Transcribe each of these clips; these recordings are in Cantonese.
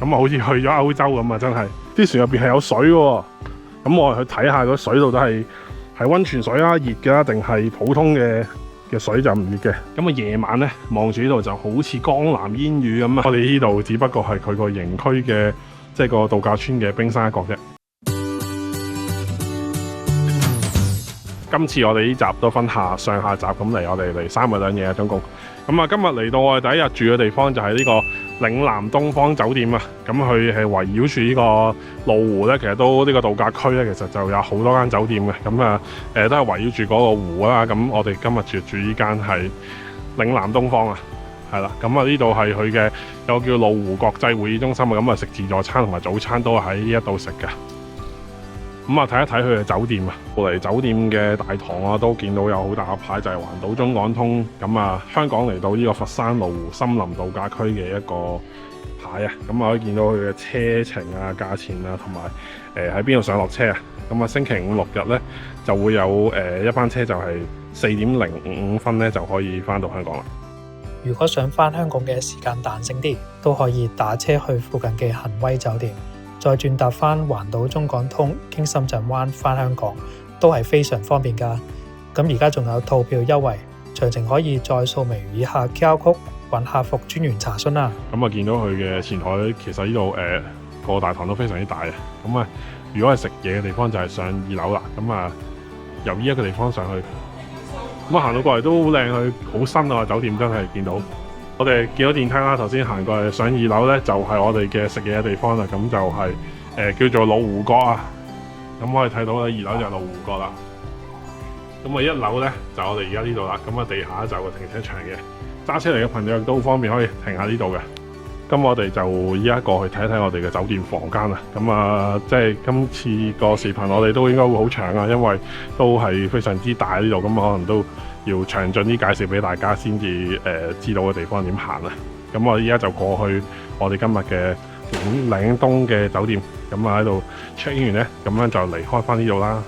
咁啊好似去咗歐洲咁啊！真係啲船入邊係有水喎，咁我哋去睇下嗰水到底係溫泉水啦、熱嘅啦，定係普通嘅水就唔熱嘅。咁啊夜晚咧望住呢度就好似江南煙雨咁啊！我哋呢度只不過係佢個營區嘅即係個度假村嘅冰山一角啫。今次我哋呢集都分上下集咁嚟，我哋嚟3日2夜啊，總共。咁啊，今日嚟到我哋第一日住嘅地方就係呢個嶺南東方酒店啊。咁佢係圍繞住呢個路湖咧，其實都呢個度假區咧，其實就有好多間酒店嘅。咁啊，都係圍繞住嗰個湖啦。咁我哋今日住呢間係嶺南東方啊，係啦。咁啊，呢度係佢嘅有個叫路湖國際會議中心啊。咁啊，食自助餐同埋早餐都喺呢一度食嘅。咁啊，睇一睇佢嘅酒店啊，到嚟酒店嘅大堂啊，都見到有好大個牌，就係環島中港通。咁啊，香港嚟到呢個佛山路湖森林度假區嘅一個牌啊。咁啊，可以見到佢嘅車程啊、價錢啊，同埋喺邊度上落車啊。咁啊，星期5、6日咧就會有一班車，就係4:05咧就可以翻到香港啦。如果想翻香港嘅時間彈性啲，都可以打車去附近嘅恒威酒店，再轉搭翻環島中港通經深圳灣翻香港，都係非常方便㗎。咁而家仲有套票優惠，詳情可以再掃描以下 QR code 揾客服專員查詢啦。咁啊，見到佢嘅前台，其實呢度個大堂都非常之大嘅。咁啊，如果係食嘢嘅地方就係上2樓啦。咁啊，由呢一個地方上去，咁啊行到過嚟都好靚，佢好新啊！酒店真係見到。我哋見到電梯啦，頭先行過嚟上2樓咧，就係我哋嘅食嘢嘅地方啦。咁就係叫做老湖角啊。咁可以睇到咧，2樓就係老湖角啦。咁啊1樓咧就我哋而家呢度啦。咁啊地下就個停車場嘅，揸車嚟嘅朋友亦都好方便，可以停下呢度嘅。咁我哋就依家過去睇一睇我哋嘅酒店房間啦。咁啊，即係今次個視頻我哋都應該會好長啊，因為都係非常之大呢度，咁可能都要詳盡啲介紹俾大家先至知道嘅地方點行啊。咁我依家就過去我哋今日嘅嶺東嘅酒店，咁啊喺度 check in 完咧，咁樣就離開翻呢度啦。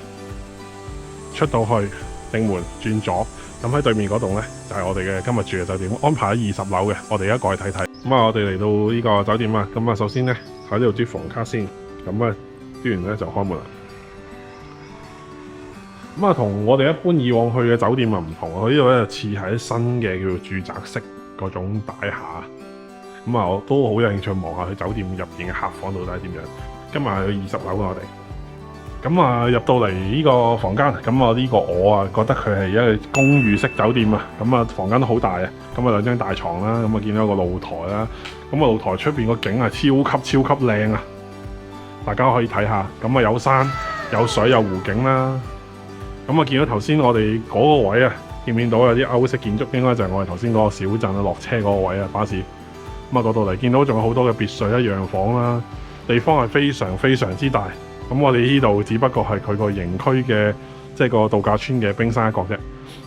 出到去正門轉左，咁喺對面嗰棟咧就係我哋嘅今日住嘅酒店，安排喺20樓嘅。我哋而家過去睇睇。咁啊，我哋嚟到呢個酒店啊，咁啊首先咧喺呢度啲房卡先，咁啊啲完咧就開門啦。咁啊，同我哋一般以往去嘅酒店啊唔同，佢呢度咧似係新嘅叫做住宅式嗰種大廈。咁啊，我都好有興趣望下佢酒店入邊嘅客房到底係點樣。今日係去20樓嘅我哋。咁啊入到嚟呢個房間，咁啊呢個我啊覺得佢係一個公寓式酒店啊。咁啊房間都好大啊。咁啊2張大床啦，咁啊見到個露台啦。咁啊露台出邊個景係超級靚啊！大家可以睇下。咁啊有山有水有湖景啦。咁啊見到頭先我哋嗰個位啊，見唔見到有啲歐式建築？應該就係我哋頭先嗰個小鎮啊落車嗰個位啊巴士。咁啊嗰度嚟見到仲有好多嘅別墅一洋房啦，地方係非常之大。咁我哋呢度只不過係佢個營區嘅，即係個度假村嘅冰山一角啫。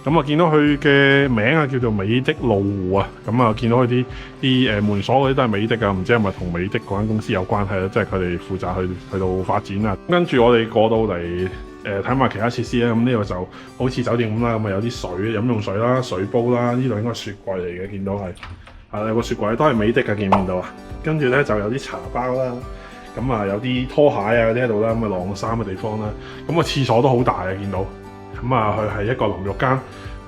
咁啊見到佢嘅名啊叫做美的路湖啊。咁啊見到佢啲門鎖嗰啲都係美的啊，唔知係咪同美的嗰間公司有關係咧？即係佢哋負責去到發展啊。跟住我哋過到嚟睇埋其他設施咧。咁呢度就好似酒店咁啦。咁啊有啲水飲用水啦、水煲啦，呢度應該係雪櫃嚟嘅。見到係有個雪櫃都係美的嘅，見唔見到啊？跟住咧就有啲茶包啦。咁啊有啲拖鞋啊嗰啲喺度啦，咁啊晾衫嘅地方啦，咁啊廁所都好大啊見到，咁啊佢係一個淋浴間，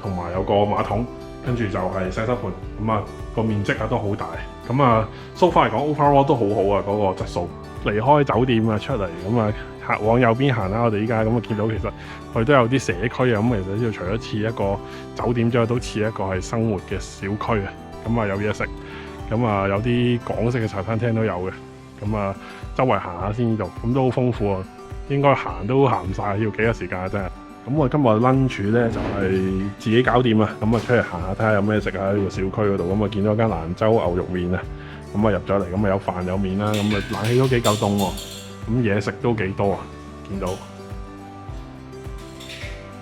同埋有個馬桶，跟住就係洗手盆，咁啊個面積啊都好大，咁啊 so far 嚟講 overall 都好好啊嗰個質素。離開酒店啊出嚟，咁啊行往右邊行啦，我哋依家咁啊見到其實佢都有啲社區啊，咁其實呢度除咗似一個酒店之外，都似一個係生活嘅小區啊，咁啊有嘢食，咁啊有啲港式嘅茶餐廳都有嘅。咁啊，周圍行下先呢度，咁都好豐富啊！應該行都行唔晒，要幾個時間啊真係。咁我今日 lunch 咧就係自己搞掂啊！咁啊出嚟行下睇下有咩食啊，喺呢個小區嗰度。咁啊見到間蘭州牛肉麵啊，咁啊入咗嚟，咁啊有飯有麵啦，咁啊冷氣都幾夠凍喎，咁嘢食都幾多啊！見到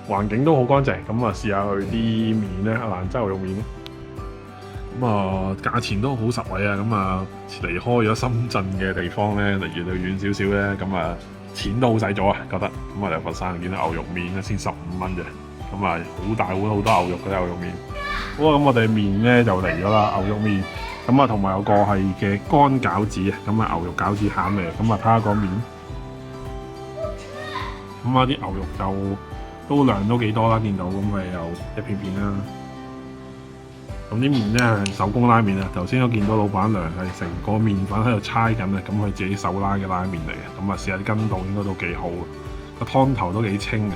環境都好乾淨，咁啊試下佢啲麵咧，蘭州牛肉麵。咁啊，價錢都好實惠啊！咁啊，離開咗深圳嘅地方咧，嚟越嚟遠少少咧，咁啊，錢都好使咗啊！覺得咁啊，嚟佛山見到牛肉麵咧，先15蚊啫，咁啊，好大碗好多牛肉嘅牛肉麵。好啊，咁我哋麵咧就嚟咗啦，牛肉麵咁啊同埋有個係嘅乾餃子啊，咁啊牛肉餃子餡嚟，咁啊睇下個面，咁啊啲牛肉就都量都幾多啦，見到咁咪有一片片啦。咁啲麵咧係手工拉麵啊，頭先我見到老闆娘係成個麵粉喺度搓緊啊，咁佢自己手拉嘅拉麵嚟嘅，咁啊試下啲筋道應該都幾好嘅，個湯頭都幾清嘅。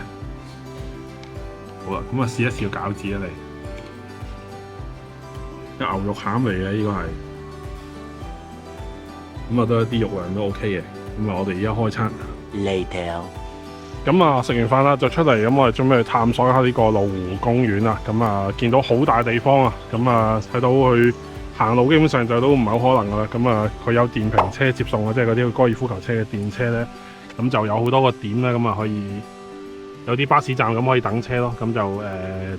好啦，咁啊試一試個餃子啊你，牛肉餡嚟嘅呢個係，咁啊都啲肉量都 OK 嘅，咁啊我哋而家開餐。Later。咁啊食完飯啦就出嚟，咁我哋準備去探索一下呢個羅湖公園啦。咁啊見到好大地方啊，咁啊睇到去行路基本上就都唔係好可能噶啦。咁啊佢有電瓶車接送啊，即係嗰啲高爾夫球車嘅電車咧，咁就有好多個點咧，咁啊可以有啲巴士站咁可以等車咯。咁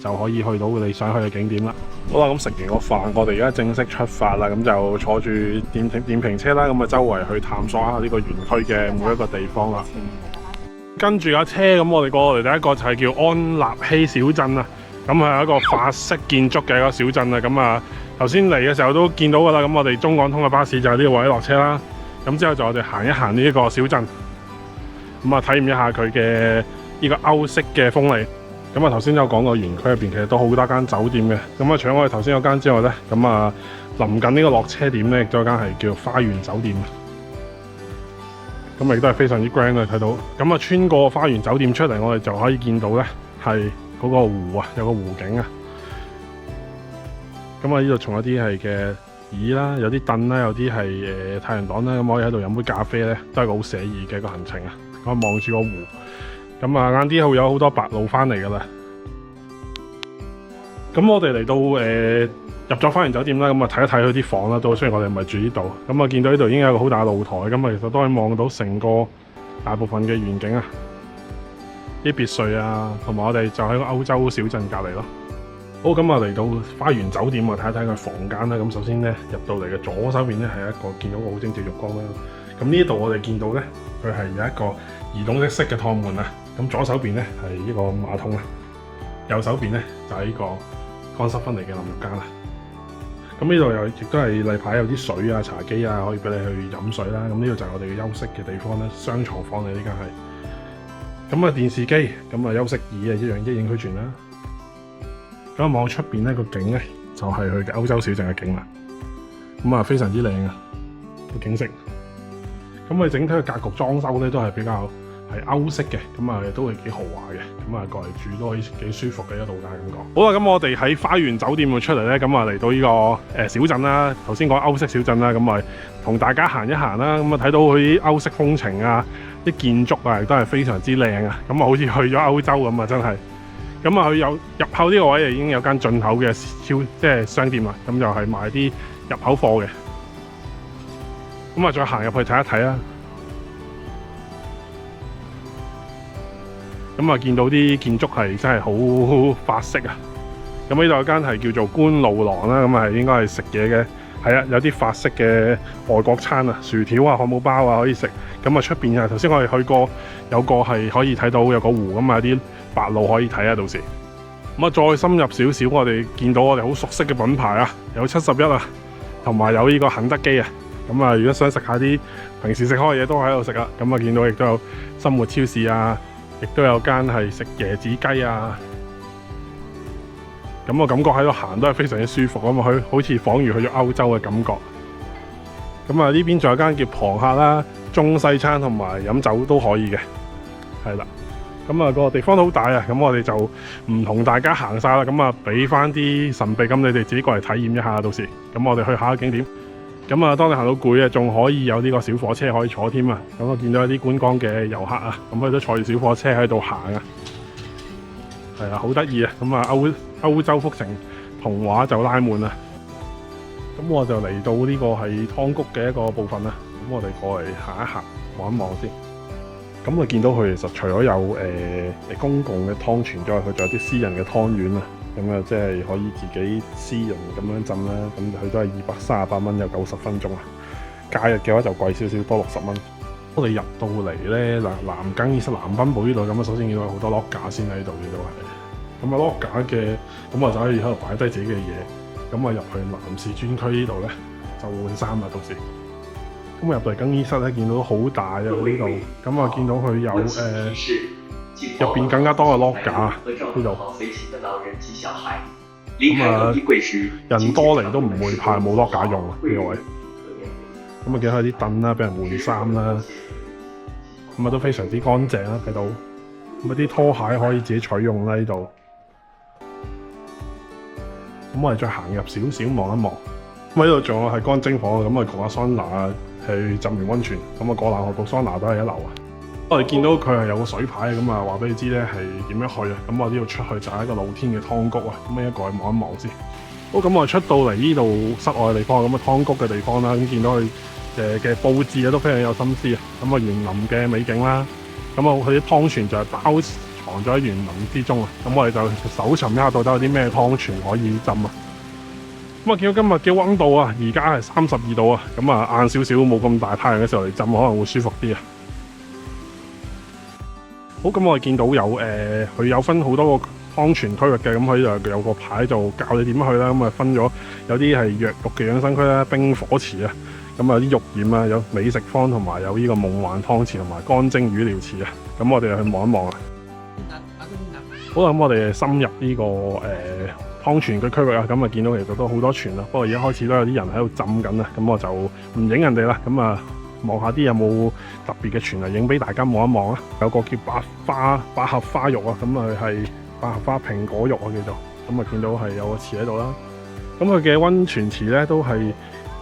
就可以去到你想去嘅景點啦。好啦，咁食完個飯，我哋而家正式出發啦。咁就坐住電瓶車啦，咁啊周圍去探索一下呢個園區嘅每一個地方啦。跟住架車咁，我哋過嚟第一個就係叫安納希小鎮啊。咁係一個法式建築嘅一個小鎮啊。咁啊，頭先嚟嘅時候都見到㗎啦。咁我哋中港通嘅巴士就喺呢個位落車啦。咁之後就我哋行一行呢一個小鎮，咁啊體驗一下佢嘅呢個歐式嘅風味。咁啊頭先有講過園區入邊其實都好多間酒店嘅。咁啊除咗我哋頭先嗰間之外咧，咁啊臨近呢個落車點咧，亦都有間係叫花園酒店。咁亦都係非常之 grand 啊！睇到咁啊，穿過花園酒店出嚟，我哋就可以見到咧係嗰個湖啊，有個湖景啊。咁啊，呢度仲有啲係嘅椅啦，有啲凳啦，有啲係太陽擋啦，咁可以喺度飲杯咖啡咧，都係個好寫意嘅一個行程啊！咁啊，望住個湖，咁啊晏啲會有好多白鷺翻嚟噶啦。咁我哋嚟到入咗花園酒店啦，咁啊睇一睇佢啲房啦，都雖然我哋唔係住呢度，咁啊見到呢度已經有個好大嘅露台，咁啊其實都可以望到成個大部分嘅園景啊，啲別墅啊，同埋我哋就喺個歐洲小鎮隔離咯。好，咁啊嚟到花園酒店啊，睇一睇佢房間啦。咁首先咧入到嚟嘅左手邊咧係一個見到個好精緻浴缸啦。咁呢度我哋見到咧，佢係有一個移動式嘅趟門啊。咁左手邊咧係呢個馬桶啊，右手邊咧就係呢個乾濕分離嘅淋浴間啦。咁呢度又亦都係例牌有啲水啊、茶几啊，可以俾你去飲水啦。咁呢度就係我哋嘅休息嘅地方咧，雙床房嚟呢間係。咁啊電視機，咁啊休息椅啊一樣一應俱全啦。咁啊望出邊咧個景咧就係佢嘅歐洲小鎮嘅景啦。咁啊非常之靚啊個景色。咁佢整體嘅格局裝修咧都係比較係歐式嘅，咁啊都係幾豪華嘅，咁啊過嚟住都可以幾舒服嘅一個度假感覺。好啦，咁我哋喺花園酒店出嚟咧，咁啊嚟到呢個小鎮啦，頭先講歐式小鎮啦，咁啊同大家行一行啦，咁啊睇到佢啲歐式風情啊，啲建築啊亦都係非常之靚啊，咁啊好似去咗歐洲咁啊真係。咁啊佢有入口呢個位已經有間進口嘅即係商店啦，咁就係賣啲入口貨嘅。咁啊再行入去睇一睇啦。咁啊，見到啲建築係真係好法式啊！咁呢度有間係叫做官路廊啦，咁啊應該係食嘢嘅，係啊，有啲法式嘅外國餐啊，薯條啊、漢堡包啊可以食。咁啊出邊啊，頭先我哋去過，有個係可以睇到有個湖咁啊，有啲白鷺可以睇啊，到時。咁啊再深入少少，我哋見到我哋好熟悉嘅品牌啊，有71啊，同埋有呢個肯德基啊。咁啊，如果想食下啲平時食開嘅嘢，都喺度食啊。咁啊，見到亦都有生活超市啊。亦都有間係食椰子雞啊，咁我感覺喺度行都係非常之舒服，咁啊去好似彷如去咗歐洲嘅感覺。咁啊呢邊仲有間叫龐客啦，中西餐同埋飲酒都可以嘅，係啦。咁啊個地方都好大啊，咁我哋就唔同大家行晒啦，咁啊俾翻啲神秘感你哋自己過嚟體驗一下，到時咁我哋去下一個景點。咁啊，當你行到攰啊，仲可以有呢個小火車可以坐添啊！咁我見到一啲觀光嘅遊客啊，咁佢都坐住小火車喺度行啊，係啊，好得意啊！咁啊，歐洲福城童話就拉滿啦。咁我就嚟到呢個係湯谷嘅一個部分啦。咁我哋過嚟行一行，望一望先。咁我見到佢其實除咗有公共嘅湯泉之外，佢仲有啲私人嘅湯圓啊。咁啊，即係可以自己私人咁樣浸啦。咁佢都係238蚊，有90分鐘啊。假日嘅話就貴少少，多60蚊。我哋入到嚟咧，嗱南更衣室南濱堡呢度，咁啊首先見到有好多 lock 架先喺度嘅都係。咁啊 lock 架嘅，咁我就可以喺度擺低自己嘅嘢。咁啊入去男士專區呢度咧，就換衫啦，到時。咁入到嚟更衣室咧，見到好大啊呢度，咁啊見到佢有入邊更加多嘅 locker 啊呢度。咁啊人多嚟都唔會怕冇 locker 用啊呢個位。咁啊見到啲凳啦，俾人換衫啦，咁啊都非常之乾淨啦睇到。咁啊啲拖鞋可以自己取用啦呢度。咁我哋再行入少少望一望。咁喺度仲有係乾蒸房，咁啊焗下桑拿去浸完溫泉，咁啊過冷河焗桑拿都係一流啊！我哋見到佢係有個水牌，咁啊話俾你知咧係點樣去啊！咁我呢度出去就係一個露天嘅湯谷啊！咁一個去望一望先。好，咁我哋出到嚟呢度室外嘅地方，咁啊湯谷嘅地方啦，咁見到佢嘅佈置啊都非常有心思啊！咁啊園林嘅美景啦，咁啊佢啲湯泉就係包藏咗喺園林之中啊！咁我哋就搜尋一下到底有啲咩湯泉可以浸啊！咁啊，見到今日嘅溫度啊，而家係32度啊，咁啊晏少少冇咁大太陽嘅時候嚟浸，可能會舒服啲啊。好，咁我哋見到有佢有分好多個湯泉區域嘅，咁佢就有個牌就教你點樣去啦。咁啊分咗有啲係藥浴嘅養生區啦，冰火池啊，咁啊啲浴鹽啊，有美食坊同埋有呢個夢幻湯池同埋乾蒸魚療池啊。咁我哋就去望一望啊。好啦，咁我哋深入呢個湯泉嘅區域啊，咁啊見到其實都好多泉啦，不過而家開始都有啲人喺度浸緊啊，咁我就唔影人哋啦，咁啊望下啲有冇特別嘅泉嚟影俾大家望一望啊。有個叫百合花浴啊，咁啊係百合花蘋果浴啊叫做，咁啊見到係有個池喺度啦。咁佢嘅溫泉池咧都係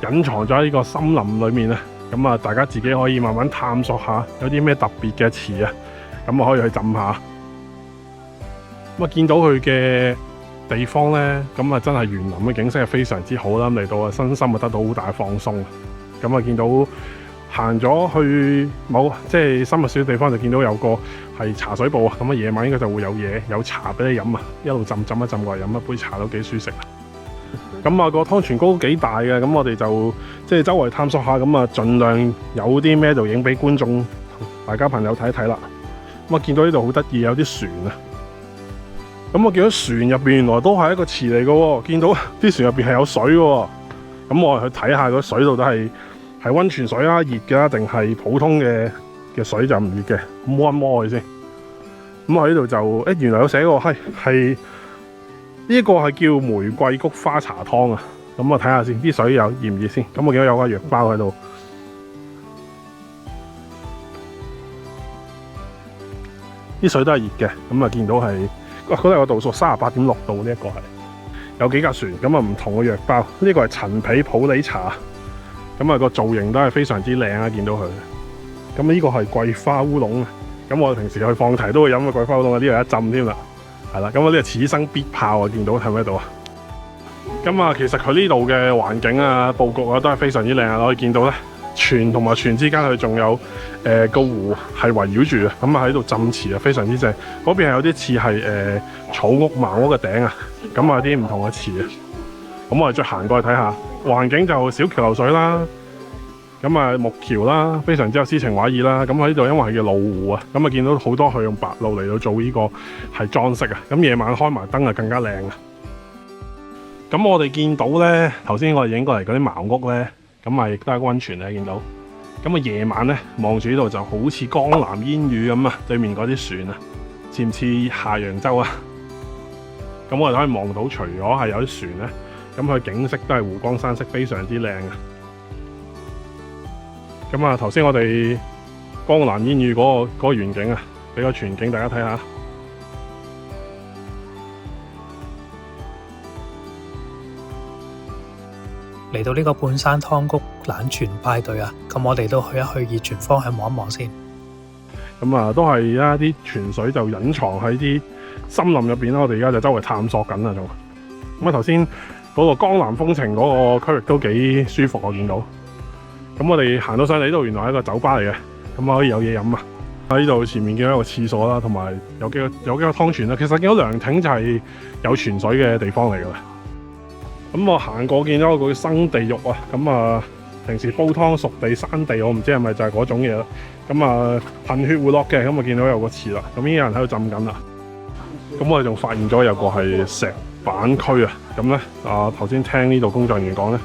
隱藏咗喺呢個森林裏面啊，咁啊大家自己可以慢慢探索下有啲咩特別嘅池啊，咁啊可以去浸下。咁啊見到佢嘅地方咧，咁啊真係園林嘅景色係非常之好啦，嚟到啊身心啊得到好大嘅放鬆。咁啊見到行咗去即係深入少少地方，就見到有個係茶水部啊，咁啊夜晚應該就會有嘢有茶俾你飲啊，一路浸一浸過嚟飲一杯茶都幾舒適啊。咁啊個湯泉高幾大嘅，咁我哋就即係周圍探索下，咁啊盡量有啲咩就影俾觀眾大家朋友睇一睇啦。咁啊見到呢度好得意，有啲船啊。咁我見到船入邊原來都係一個池嚟嘅喎，見到啲船入邊係有水嘅喎。咁我哋去睇下個水到底係溫泉水啊，熱嘅定係普通嘅水就唔熱嘅，摸一摸佢先。咁我呢度就原來有寫過係呢個係叫玫瑰菊花茶湯啊。咁我睇下先，啲水有熱唔熱先。咁我見到有個藥包喺度，啲水都係熱嘅。咁啊見到係。嗰度有個度數38.6度，呢一個係有幾架船，咁啊唔同嘅藥包。呢個係陳皮普洱茶，咁啊個造型都係非常之靚啊！見到佢。咁呢個係桂花烏龍啊！咁我哋平時去放題都會飲嘅桂花烏龍啊，呢度有一浸添啦，係啦。咁啊呢個此生必泡啊！見到喺唔喺度啊？咁啊其實佢呢度嘅環境啊、佈局啊都係非常之靚啊！可以見到咧，泉同埋泉之間佢仲有個湖係圍繞住啊，咁啊喺度浸池啊，非常之正。嗰邊係有啲似係草屋茅屋嘅頂啊，咁啊有啲唔同嘅池啊。咁我哋再行過去睇下，環境就小橋流水啦，咁啊木橋啦，非常之有詩情畫意啦。咁喺呢度因為係叫蘆湖啊，咁啊見到好多佢用白鷺嚟到做呢個係裝飾啊。咁夜晚開埋燈啊更加靚啊。咁我哋見到咧，頭先我哋影過嚟嗰啲茅屋咧。咁啊，亦都係溫泉咧，見到。咁啊，夜晚咧望住呢度就好似江南煙雨咁啊，對面嗰啲船啊，似唔似下揚州啊？咁我哋可以望到，除咗係有啲船咧，咁佢景色都係湖光山色，非常之靚啊！咁啊，頭先我哋江南煙雨嗰個遠景啊，俾個全景大家睇下。嚟到呢個半山湯谷冷泉派對啊，咁我哋都去一去熱泉方向望一望先。咁啊，都係一啲泉水就隱藏喺啲森林入邊啦。我哋而家就周圍探索緊啊，仲咁啊。頭先嗰個江南風情嗰個區域都幾舒服，我見到。咁我哋行到上嚟呢度，原來係一個酒吧嚟嘅，咁啊可以有嘢飲啊。喺呢度前面見到一個廁所啦，同埋有幾個湯泉啦。其實見到涼亭就係有泉水嘅地方嚟㗎啦。咁我行過見到一個生地獄啊，咁啊平時煲湯熟地生地，我唔知係咪就係嗰種嘢啦。咁啊噴血活絡嘅，咁啊見到有個池啦，咁已經有人喺度浸緊啦。咁我哋仲發現咗有個係石板區啊，咁咧頭先聽呢度工作人員講咧，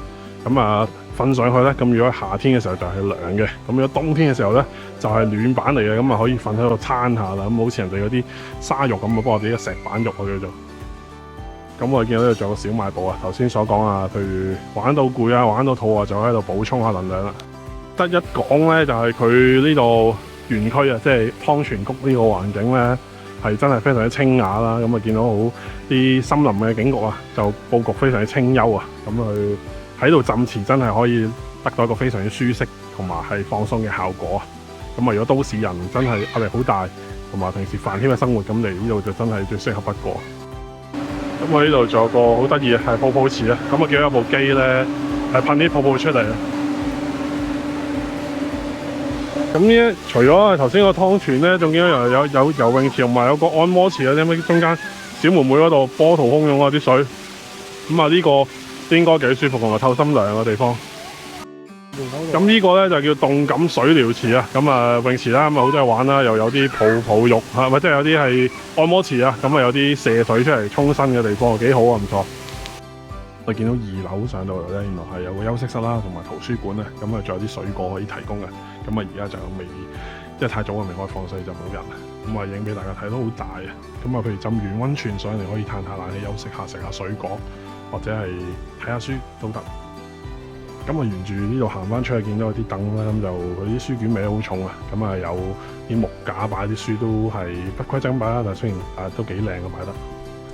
咁啊瞓上去咧，咁如果夏天嘅時候就係涼嘅，咁如果冬天嘅時候咧就係暖板嚟嘅，咁啊可以瞓喺度攤下啦，咁好似人哋嗰啲沙浴咁啊，不過我哋啲石板浴啊叫做。咁我見到呢度仲有個小賣部啊，頭先所講啊，譬如玩到攰啊，玩到肚餓就喺度補充下能量啦。得一講咧，就係佢呢度園區啊，即係湯泉谷呢個環境咧，係真係非常之清雅啦。咁啊見到好啲森林嘅景局啊，就佈局非常之清幽啊。咁佢喺度浸池真係可以得到一個非常之舒適同埋係放鬆嘅效果啊。咁啊，如果都市人真係壓力好大，同埋平時煩囂嘅生活，咁嚟呢度就真係最適合不過。咁我呢度仲有個好得意嘅係泡泡池啊！咁我見到有部機咧係噴啲泡泡出嚟啊！咁呢，除咗頭先個湯泉咧，仲見到有游泳池同埋有個按摩池啊！啲中間小妹妹嗰度波濤洶湧啊啲水，咁啊呢個應該幾舒服同埋透心涼嘅地方。咁呢個咧就叫動感水療池啊！咁啊泳池啦，咁啊好多人玩啦，又有啲泡浴啊，咪即係有啲係按摩池啊，咁啊有啲射水出嚟沖身嘅地方，幾好啊，唔錯。我見到2樓上到嚟咧，原來係有個休息室啦，同埋圖書館啊，咁啊仲有啲水果可以提供嘅。咁啊而家就未，即係太早啊未開放，所以就冇人。咁啊影俾大家睇都好大啊！咁啊譬如浸完溫泉上嚟可以嘆下冷氣，休息下，食下水果，或者係睇下書都得。咁啊，沿住呢度行翻出去，見到有啲凳啦，咁就佢啲書卷味好重啊。咁啊，有啲木架擺啲書都係不規則擺啦，但係雖然都幾靚嘅擺得，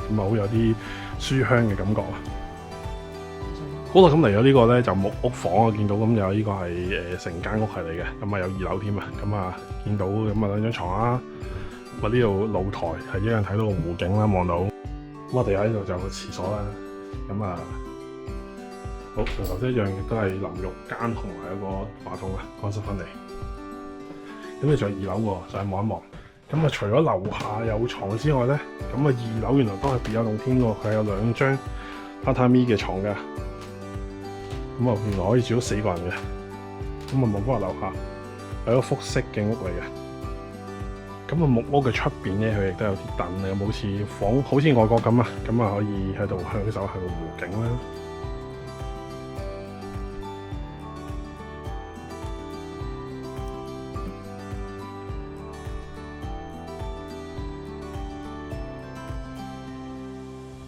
咁啊好有啲書香嘅感覺啊。好啦，咁嚟咗呢個咧就木屋房啊，見到咁有呢個係成間屋係嚟嘅，咁啊有2樓添啊。咁啊見到咁啊2張床啦，咁啊呢度露台係一樣睇到個湖景啦，望到。咁我哋喺呢度就有個廁所啦，咁啊。好，同頭先一樣，亦都係淋浴間同埋有個馬桶啊，乾濕分離。咁你仲有2樓喎，上去望一望。咁啊，除咗樓下有床之外咧，咁啊2樓原來都係別有洞天喎，佢係有2張榻榻米嘅床㗎。咁啊，原來可以住到4個人嘅。咁啊，望翻樓下係一個複式嘅屋嚟嘅。咁啊，木屋嘅出邊咧，佢亦都有啲凳嘅，好似外國咁啊。咁啊，可以喺度享受下個湖景啦。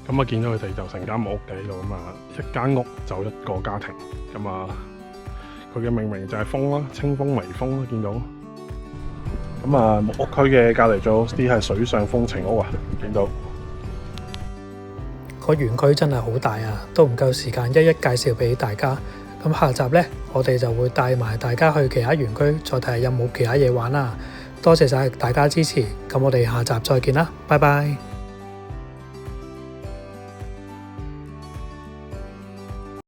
咁啊，見到佢哋就成間木屋嘅喺度咁啊，一間屋就1個家庭。咁啊，佢嘅命名就係風啦，清風微風啦，見到。咁啊，木屋區嘅隔離仲有啲係水上風情屋啊，見到。個園區真係好大啊，都唔夠時間一一介紹俾大家。咁下集呢，我哋就會帶埋大家去其他園區，再睇下有冇其他嘢玩啦。多謝晒大家支持，咁我哋下集再見啦，拜拜。